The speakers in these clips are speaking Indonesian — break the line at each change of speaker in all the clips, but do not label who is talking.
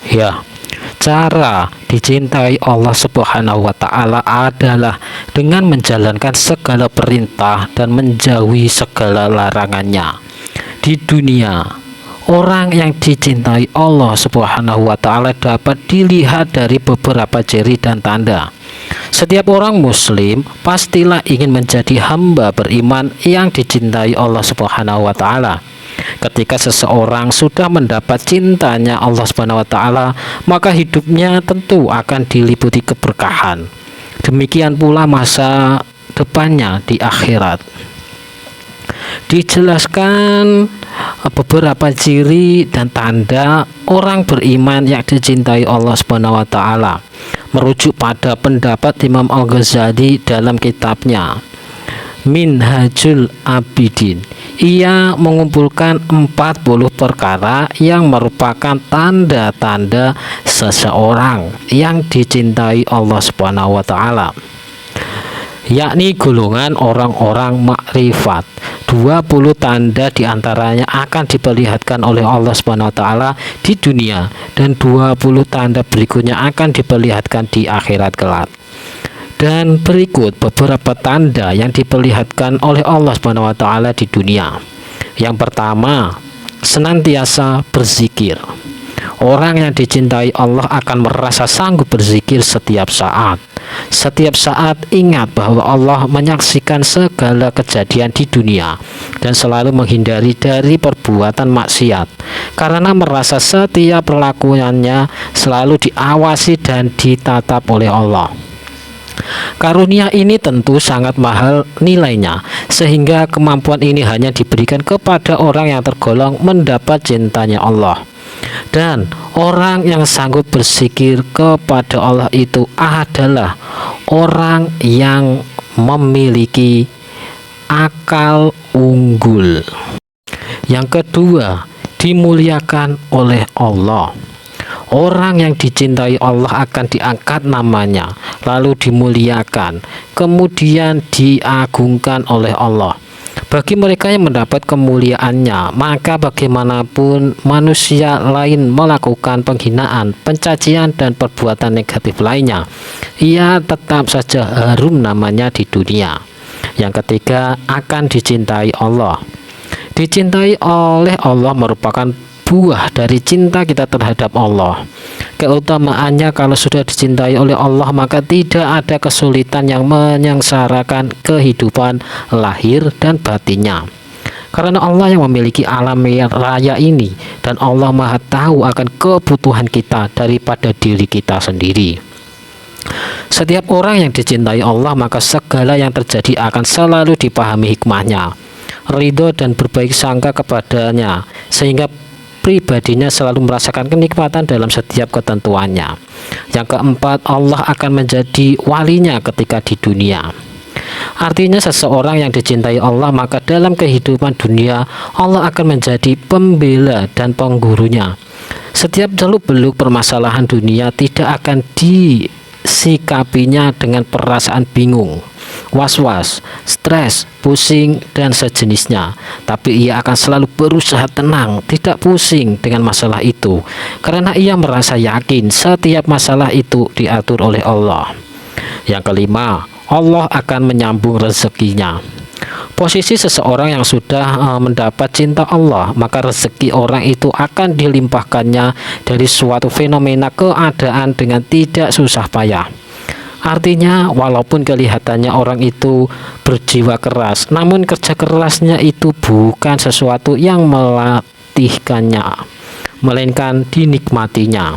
Ya, cara dicintai Allah Subhanahu wa Ta'ala adalah dengan menjalankan segala perintah dan menjauhi segala larangannya. Di dunia, orang yang dicintai Allah Subhanahu wa Ta'ala dapat dilihat dari beberapa ciri dan tanda. Setiap orang Muslim pastilah ingin menjadi hamba beriman yang dicintai Allah Subhanahu wa Ta'ala. Ketika seseorang sudah mendapat cintanya Allah Subhanahu wa Ta'ala, maka hidupnya tentu akan diliputi keberkahan. Demikian pula masa depannya di akhirat. Dijelaskan beberapa ciri dan tanda orang beriman yang dicintai Allah Subhanahu wa Ta'ala merujuk pada pendapat Imam Al-Ghazali dalam kitabnya Minhajul Abidin. Ia mengumpulkan 40 perkara yang merupakan tanda-tanda seseorang yang dicintai Allah Subhanahu wa Ta'ala, yakni golongan orang-orang makrifat. 20 tanda diantaranya akan diperlihatkan oleh Allah Subhanahu wa Ta'ala di dunia, dan 20 tanda berikutnya akan diperlihatkan di akhirat kelak. Dan berikut beberapa tanda yang diperlihatkan oleh Allah Subhanahu wa Ta'ala di dunia. Yang pertama, senantiasa berzikir. Orang yang dicintai Allah akan merasa sanggup berzikir setiap saat. Setiap saat ingat bahwa Allah menyaksikan segala kejadian di dunia dan selalu menghindari dari perbuatan maksiat, karena merasa setiap perlakuannya selalu diawasi dan ditatap oleh Allah. Karunia ini tentu sangat mahal nilainya, sehingga kemampuan ini hanya diberikan kepada orang yang tergolong mendapat cintanya Allah. Dan orang yang sanggup berzikir kepada Allah itu adalah orang yang memiliki akal unggul. Yang kedua, dimuliakan oleh Allah. Orang yang dicintai Allah akan diangkat namanya, lalu dimuliakan, kemudian diagungkan oleh Allah. Bagi mereka yang mendapat kemuliaannya, maka bagaimanapun manusia lain melakukan penghinaan, pencacian, dan perbuatan negatif lainnya, ia tetap saja harum namanya di dunia. Yang ketiga, akan dicintai Allah. Dicintai oleh Allah merupakan buah dari cinta kita terhadap Allah. Keutamaannya, kalau sudah dicintai oleh Allah, maka tidak ada kesulitan yang menyengsarakan kehidupan lahir dan batinnya. Karena Allah yang memiliki alam raya ini, dan Allah Maha tahu akan kebutuhan kita daripada diri kita sendiri. Setiap orang yang dicintai Allah, maka segala yang terjadi akan selalu dipahami hikmahnya, ridho dan berbaik sangka kepadanya, sehingga pribadinya selalu merasakan kenikmatan dalam setiap ketentuannya. Yang keempat, Allah akan menjadi walinya ketika di dunia. Artinya seseorang yang dicintai Allah, maka dalam kehidupan dunia Allah akan menjadi pembela dan penggurunya. Setiap seluk-beluk permasalahan dunia tidak akan disikapinya dengan perasaan bingung, was-was, stres, pusing, dan sejenisnya, tapi ia akan selalu berusaha tenang, tidak pusing dengan masalah itu, karena ia merasa yakin setiap masalah itu diatur oleh Allah. Yang kelima, Allah akan menyambung rezekinya. Posisi seseorang yang sudah mendapat cinta Allah, maka rezeki orang itu akan dilimpahkannya dari suatu fenomena keadaan dengan tidak susah payah. Artinya, walaupun kelihatannya orang itu berjiwa keras, namun kerja kerasnya itu bukan sesuatu yang melatihkannya, melainkan dinikmatinya.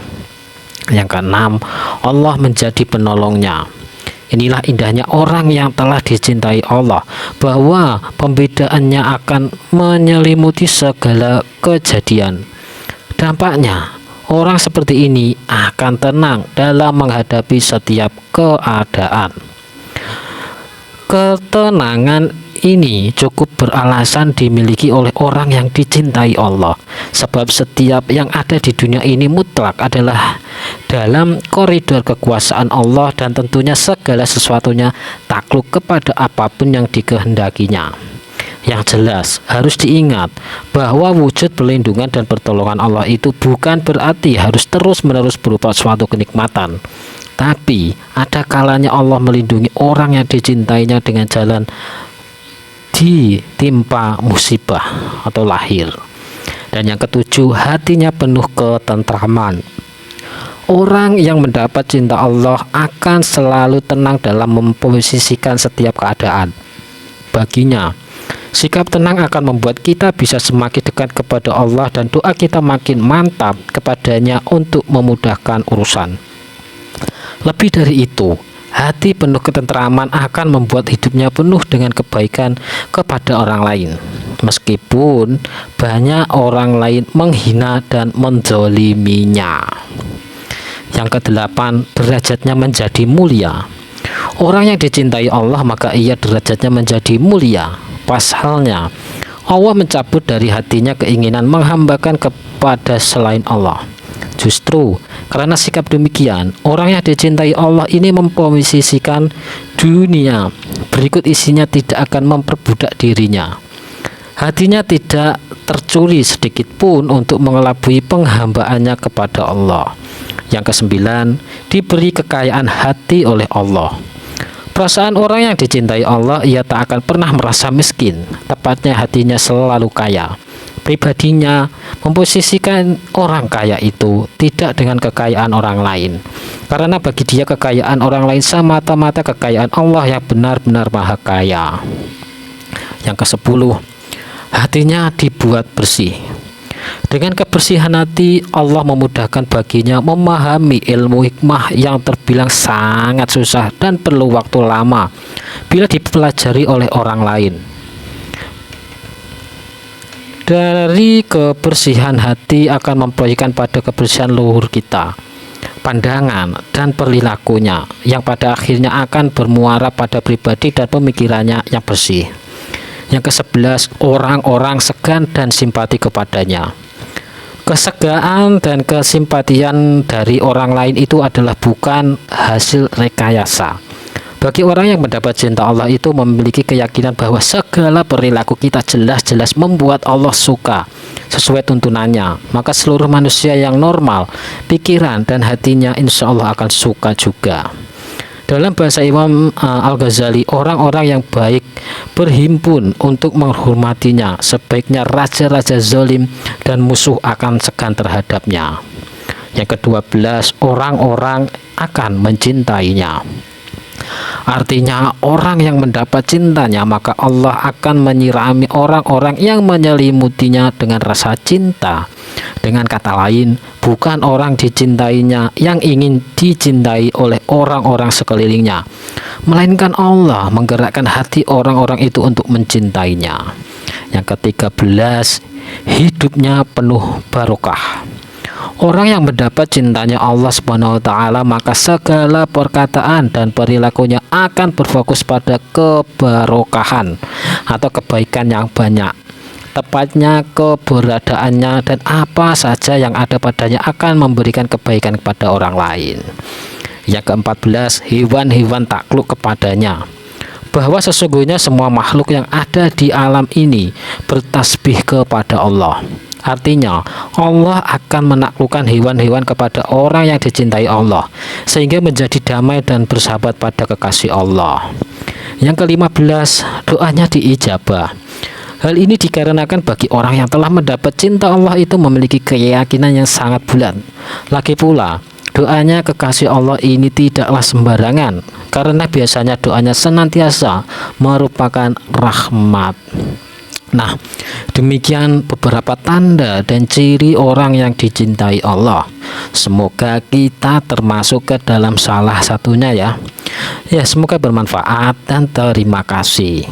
Yang keenam, Allah menjadi penolongnya. Inilah indahnya orang yang telah dicintai Allah, bahwa pembedaannya akan menyelimuti segala kejadian. Dampaknya, orang seperti ini akan tenang dalam menghadapi setiap keadaan. Ketenangan ini cukup beralasan dimiliki oleh orang yang dicintai Allah, sebab setiap yang ada di dunia ini mutlak adalah dalam koridor kekuasaan Allah, dan tentunya segala sesuatunya takluk kepada apapun yang dikehendakinya. Yang jelas harus diingat bahwa wujud perlindungan dan pertolongan Allah itu bukan berarti harus terus-menerus berupa suatu kenikmatan. Tapi ada kalanya Allah melindungi orang yang dicintainya dengan jalan ditimpa musibah atau lahir. Dan yang ketujuh, hatinya penuh ketentraman. Orang yang mendapat cinta Allah akan selalu tenang dalam memposisikan setiap keadaan. Baginya, sikap tenang akan membuat kita bisa semakin dekat kepada Allah dan doa kita makin mantap kepadanya untuk memudahkan urusan. Lebih dari itu, hati penuh ketentraman akan membuat hidupnya penuh dengan kebaikan kepada orang lain. Meskipun banyak orang lain menghina dan menzoliminya. Yang kedelapan, derajatnya menjadi mulia. Orang yang dicintai Allah maka ia derajatnya menjadi mulia. Pasalnya, Allah mencabut dari hatinya keinginan menghambakan kepada selain Allah. Justru karena sikap demikian, orang yang dicintai Allah ini memposisikan dunia berikut isinya tidak akan memperbudak dirinya. Hatinya tidak tercuri sedikit pun untuk mengelabui penghambaannya kepada Allah. Yang kesembilan, diberi kekayaan hati oleh Allah. Perasaan orang yang dicintai Allah, ia tak akan pernah merasa miskin. Tepatnya hatinya selalu kaya. Pribadinya memposisikan orang kaya itu tidak dengan kekayaan orang lain, karena bagi dia kekayaan orang lain semata-mata kekayaan Allah yang benar-benar maha kaya. Yang kesepuluh, hatinya dibuat bersih. Dengan kebersihan hati, Allah memudahkan baginya memahami ilmu hikmah yang terbilang sangat susah dan perlu waktu lama bila dipelajari oleh orang lain. Dari kebersihan hati akan memproyekkan pada kebersihan luhur kita, pandangan dan perilakunya yang pada akhirnya akan bermuara pada pribadi dan pemikirannya yang bersih. Yang ke-11, orang-orang segan dan simpati kepadanya. Kesegaan dan kesimpatian dari orang lain itu adalah bukan hasil rekayasa. Bagi orang yang mendapat cinta Allah itu memiliki keyakinan bahwa segala perilaku kita jelas-jelas membuat Allah suka sesuai tuntunannya. Maka seluruh manusia yang normal, pikiran dan hatinya insya Allah akan suka juga. Dalam bahasa Imam Al-Ghazali, orang-orang yang baik berhimpun untuk menghormatinya. Sebaiknya raja-raja zalim dan musuh akan segan terhadapnya. Yang ke-12, orang-orang akan mencintainya. Artinya orang yang mendapat cintanya maka Allah akan menyirami orang-orang yang menyelimutinya dengan rasa cinta. Dengan kata lain, bukan orang dicintainya yang ingin dicintai oleh orang-orang sekelilingnya, melainkan Allah menggerakkan hati orang-orang itu untuk mencintainya. Yang ke-13, hidupnya penuh barokah. Orang yang mendapat cintanya Allah SWT maka segala perkataan dan perilakunya akan berfokus pada kebarokahan atau kebaikan yang banyak. Tepatnya keberadaannya dan apa saja yang ada padanya akan memberikan kebaikan kepada orang lain. Yang ke-14, hewan-hewan takluk kepadanya. Bahwa sesungguhnya semua makhluk yang ada di alam ini bertasbih kepada Allah. Artinya Allah akan menaklukkan hewan-hewan kepada orang yang dicintai Allah sehingga menjadi damai dan bersahabat pada kekasih Allah. Yang ke-15, doanya diijabah. Hal ini dikarenakan bagi orang yang telah mendapat cinta Allah itu memiliki keyakinan yang sangat bulat. Lagi pula, doanya kekasih Allah ini tidaklah sembarangan, karena biasanya doanya senantiasa merupakan rahmat. Nah, demikian beberapa tanda dan ciri orang yang dicintai Allah. Semoga kita termasuk ke dalam salah satunya ya. Ya, semoga bermanfaat dan terima kasih.